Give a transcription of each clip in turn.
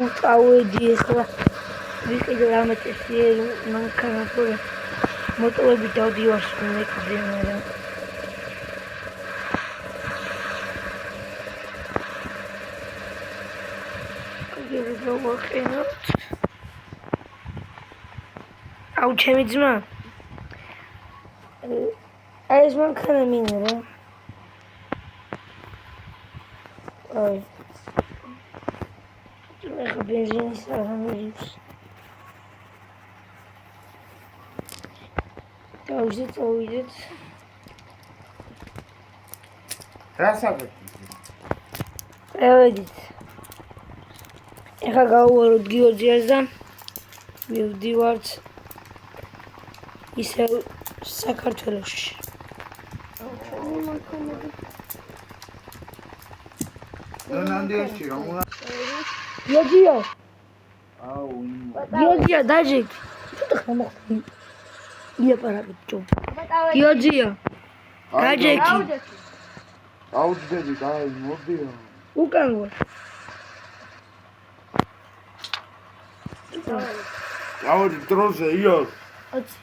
წავედი ახლა ვიყიდე რამეთესიე მანქანა თორე მოტოვები დავდივარ მეკდე მაგრამ აგერ დავაყენოთ აუ ჩემი ძმა ეს მანქანა მინდა რა აი ეხა ბენზინის აღამერებს დავზე წავიდეთ რა საქმეა წავედით ეხა გავუვაროთ გიორგიას და მივდივართ ისევ საქართველოში ნანდიაში რა უნდა გიორგია აუ გიორგია დაჟეკ ცოტა ხომ მოხდი იაპარაკეთ ჯო გიორგია დაჟეკი აუძდები დაი მოდიო უკან ვარ ავოდი დროზე იო ოცი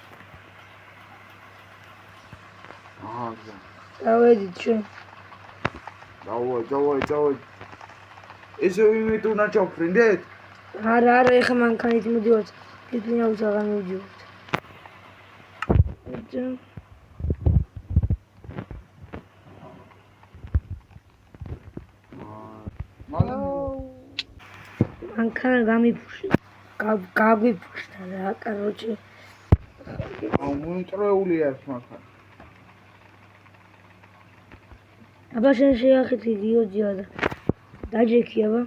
აჰა წავედით ჩვენ დავაი ესე ვიმით უნდა ჩავფრინდეთ არა ეხა მანქანით მივდივართ თითქმის აღარ მივდივართ მანქანა გაგვიფუშთა რა კაროჩე აუ მონტრეულია ეს მანქანა აბა შენ შეახეთი გიორგია და დაჯექი აბა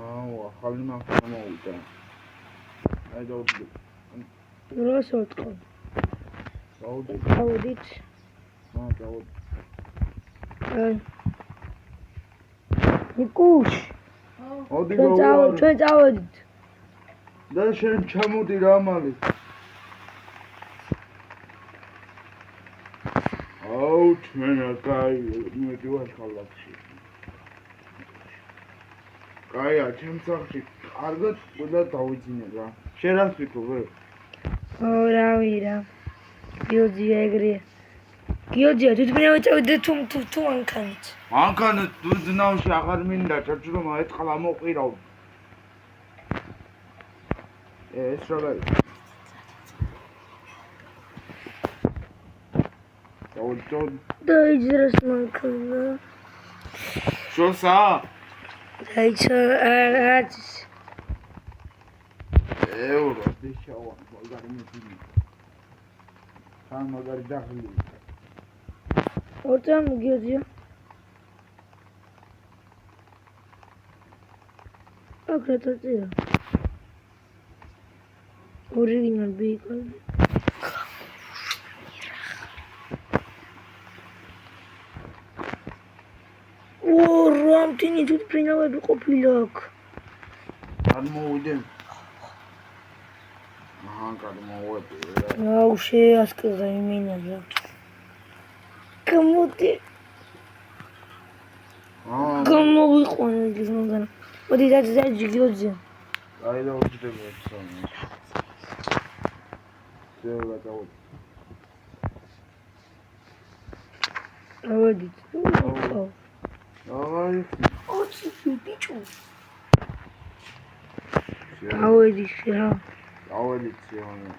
აუ ახალი მანქანა მოვიდა აი დავდი რას ვთქო დავდით დავდი ნიკუშ მოდი ჩვენ წავედით და შენ ჩამოდი რა მალე აუ ჩვენა კაი მიდივარ ქალაქში კაია ჩემ სახში კარგად ყველა დავიძინე რა შენ რას ვიქობ რავი რა გიორგია ეგრეა გიორგია თვითმე წავიდე თუ მანქანით მანქანა დუძნავში აღარ მინდა ჭრჭრომა ეთყლა მოყირავ ეს რა დაიძრას მანქანა შოსა დაიძრას ევრო დიშავა მაგარი მეძინი თან მაგარი დახლი ორთან გიორგია აკრატოწია ორიგინალ ბიკალ რამთინი თუ პრინავები ყოფილა აქ არ მოვიდენ აჰა გადმოვედი აუ შეასკრა იმინა რა გამოდი გამოვიყვანე ის მაგან მოდი დაძაჯი გიორგია აი დავუძდები ეცონა ზელა დავუძ ავედით აი ოცი ბიჭო ავედით რა ავედით ზელა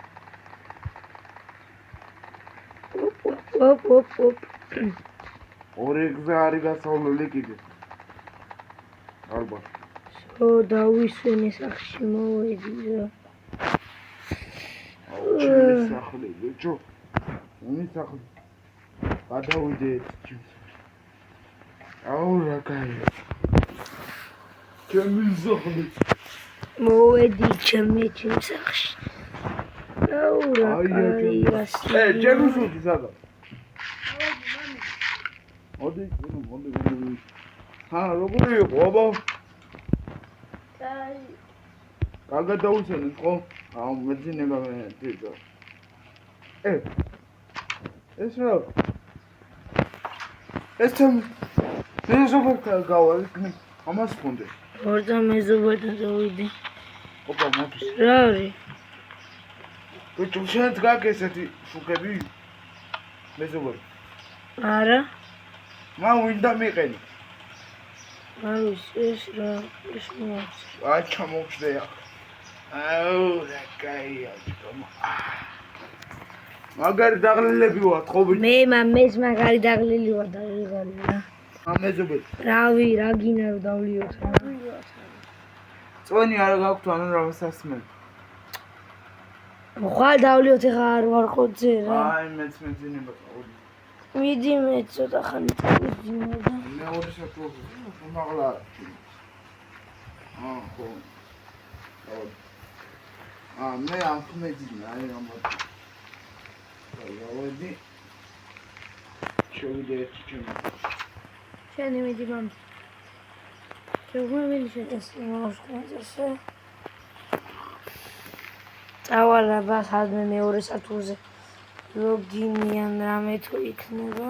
ოპ ორი გზა არის გასავლელი კიდე ალბათ დავისვენე სახში მოვედი რა აუ ჩემი სახლი ბიჭო უნი სახლი გადავიდეთ აუ რა კაი ჩემი სახლი მოვედი ჩემი სახში აუ რა კაი ჩემი სუდი სადა მოდი ჰა როგორი იყო აბა კარგად დაუსვენეთ ხო აუ მეძინება მე თვითონ ეს რა ეს თემ ეს ოფერტა გავა ამას ფონდე ორდა მეზობელთან წავიდი. ოპა მოდის. რა არის? ბიჭო შენც გაქვს ესეთი შუქები? მეზობელი. არა. მა ვინდა მიყენი. არის ეს რა ეს მოაქვს. აი ჩამოვჭდე ახლა. აუ რა კაია თქო. მაგარი დაღლილები ვართ ხო ბიჭო? მე მამეს მაგარი დაღლილი ვარ და ვიღალი რა. მეზობელი. რავი რა გინა რომ დავლიოთ რა. წვენი არა გაქვთ ანუ რა სასმელი. ხვალ დავლიოთ ეხა არ ვარ ხოძე რა. აი მეც მეძინება ყავდი. მიდი მე ცოტა ხანი წავიძინო და მეორე საათი მაღლა ხო მე ამ მეძინა აი ამათ დავადი შევიდეთ ჩემი შენი მიდი მამ შევღმები შეტეს მოსკოვზე წავალ სადმე მეორე სათულზე ლოგინიან რამე თუ იქნება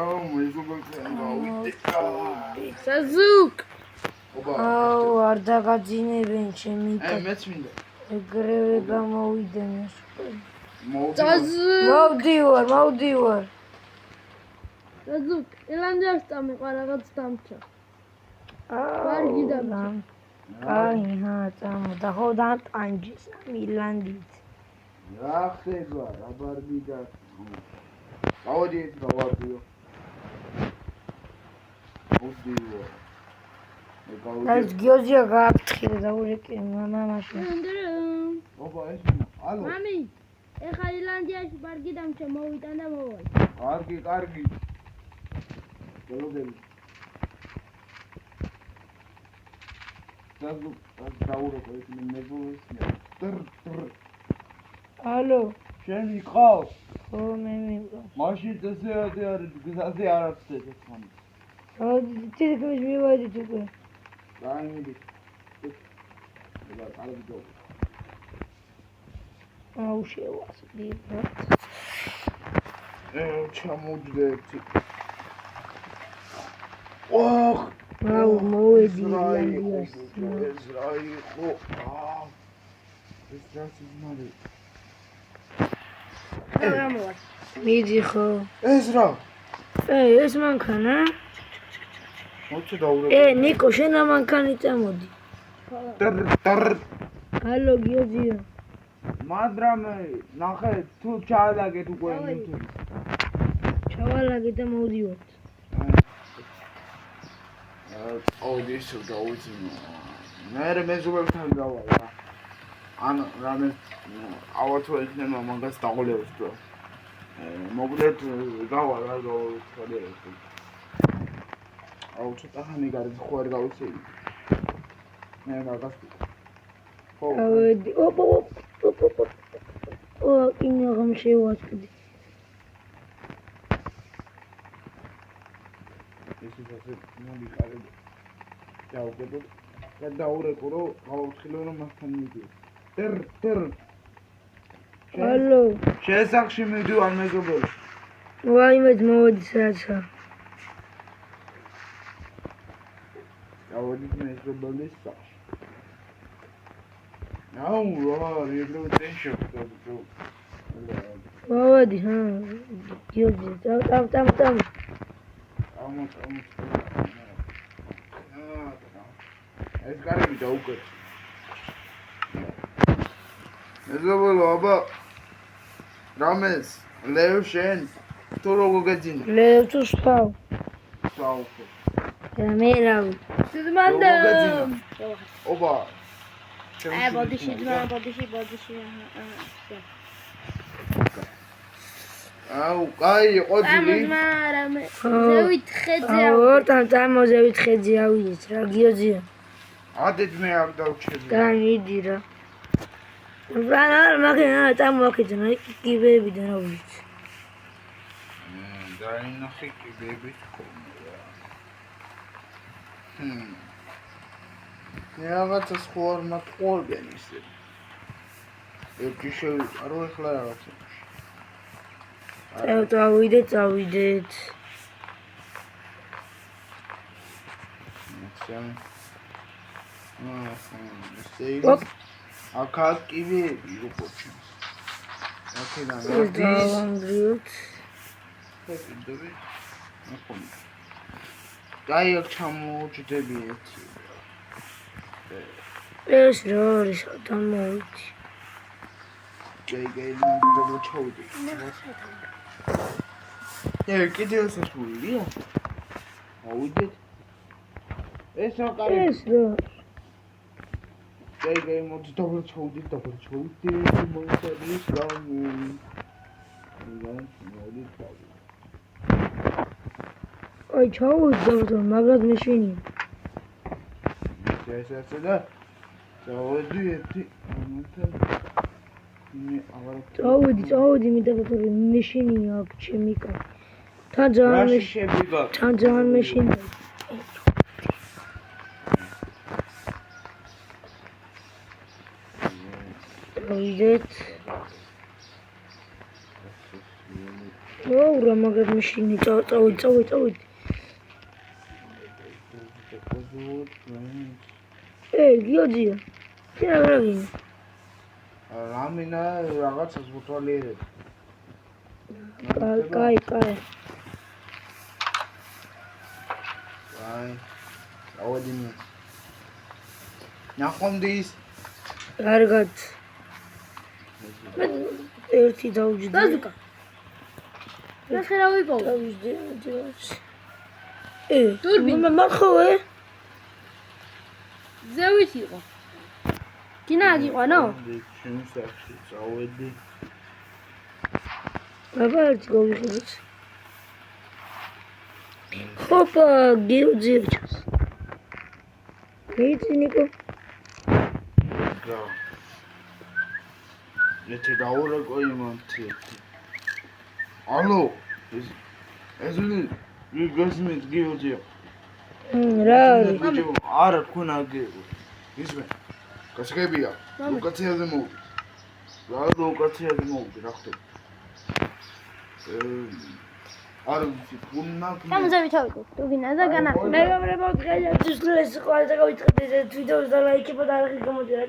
აუ მეზობელთან გავიდე საზუკ ოპა აუ არ დაგაძინებენ ჩემი აი მეც მინდა ეგრევე გამოვიდნენ მოვდივარ მოვდივარ საზუკ ელანდერს დამიყვა რაღაც დამჭა ვარგი დამჭა აი ჰა წამოდა ხო და ტანჯის მილანდით რა ხდება რა ბარბი და გავადი ეს გავარდიო მოვდივარ ეს გიოზია გააფრთხილე და ურეკე მამაში ოპა ეს ალო მამი ეხა ილანდიაში ბარგი დამჭა მოვიტან და მოვალ კარგი გელოდები დაურეკო ეს მეზობელს ტრ ალო შენ იყავ ხო მე მიყავ მაშინ ესე არის გზაზე არ აქვს ეს ხანი თითქმის მივედით უკვე დაიმიდი და კარგი დო აუ შევასდი ჩამოვდეთ ოხ აუ მოვედი ეს ილანდიაში რა იყო ეს რა სიზმარი რა მოვალ მიდი ხო ეს რა ეს მანქანა მოწე დაურეკო ნიკო შენ ამ მანქანით წამოდი ტრ ალო გიოზია მადრამე ნახე თუ ჩაალაგეთ უკვე ნუთი ჩავალაგე და მოვდივართ აუდი ისო დაუძინო მე მეზობელთან გავალ რა ანუ რამე ავათო იქნება მაგას დაღოლებს და მოგდეთ გავალ რა გავხადე აუ ცოტა ხანი გარეთ ხო არ გავიცი მე მაგას ხო ავედი ოპ ინე რომ შევასდი ეს ისე მომიყარე დავგებო და დაურეკო რომ გავხილო რომ მასთან მიდიო ტრ ალო შესახში მიდივარ მეზობელი ვაიმე მოვედი საცა დავოდი მეზობელის სახში აუ რა რეგრო ტენშო მოვედი ჰა გიოზია ტამ ეს კარგი დაუკეთ მეზობელო აბა რამეს ლევ შენ თუ როგორ გეძინე ლევ თუ სვავ საუხო მე რავი სიზმანდა ოპა აი ბოდიში აუ კაი ყოძილი ამარამე ზევით ხედზე ორთან წამოზევით ხედზე ავიდეთ რა გიოზია ადეთ მე არ დავჩები განიდი რა რა მაგენა წამოაქეძა კიბეებიდან რა ვიცი დაინახე კიბეები რაღაცა სხვა არ მათყოლბენ ისე ერთი შევიყარო ახლა რაღაცა წავიდეთ ეს აკა კივიები როგორ ჩანს. აქედან არის დავანგრიოთ. კიდევ ახლა. დაი აქ ჩამოვჭდები ერთი. ეს რა არის დამოვიდი. ჯეიგეი დაბო ჩაუდი. კიდევ სასურია. აუდით. ეს რა კარი? ეს რა? ჯეიგეი მოდი დაბო ჩაუდი. მოიწევს გამო. მოდი ჩაუდი. აი ჩაუდგა, მაგრამ მეშინია. ეს და წავედი ერთი წავედი მე დაგატორი მეშინია აქ ჩემი კაცი. თან ძალიან მეშინია. დავიდეთ. რა მაგრამ მეშინი წავედი. გიოძია. რა გინდა? რამინა რაღაცას ვუთვალიერებ. კაი. აი, ავედინე. ნახონდის. კარგად. ერთი დავჯდი. დაზუკა. ნახერავი პოვ. დავჯდი. დურბინი. მახოვე? ზევით იყო. გინად იყო, ნო? ჩემს სახში წავედი. აბა ერთი გავიხილოთ. ხოპა, გიოძიებს. მეც ნიკო. და եթե დაურეკო იმათი. ალო, ეს გასმით გიოძია. რა არის? არა თქვენ აგერო. ისმე. გასაგებია. ლოკაციაზე მოვდი. რა ლოკაციაზე მოვდი, რა ხდება? არა ვიცი, თუნდა. გამზევით ავიდო. თუ გინდა და განახო. მეგობრებო, დღეს ეს ყველა გავიწყდეთ ვიდეოს და ლაიქებო და არხი გამოდიოდა.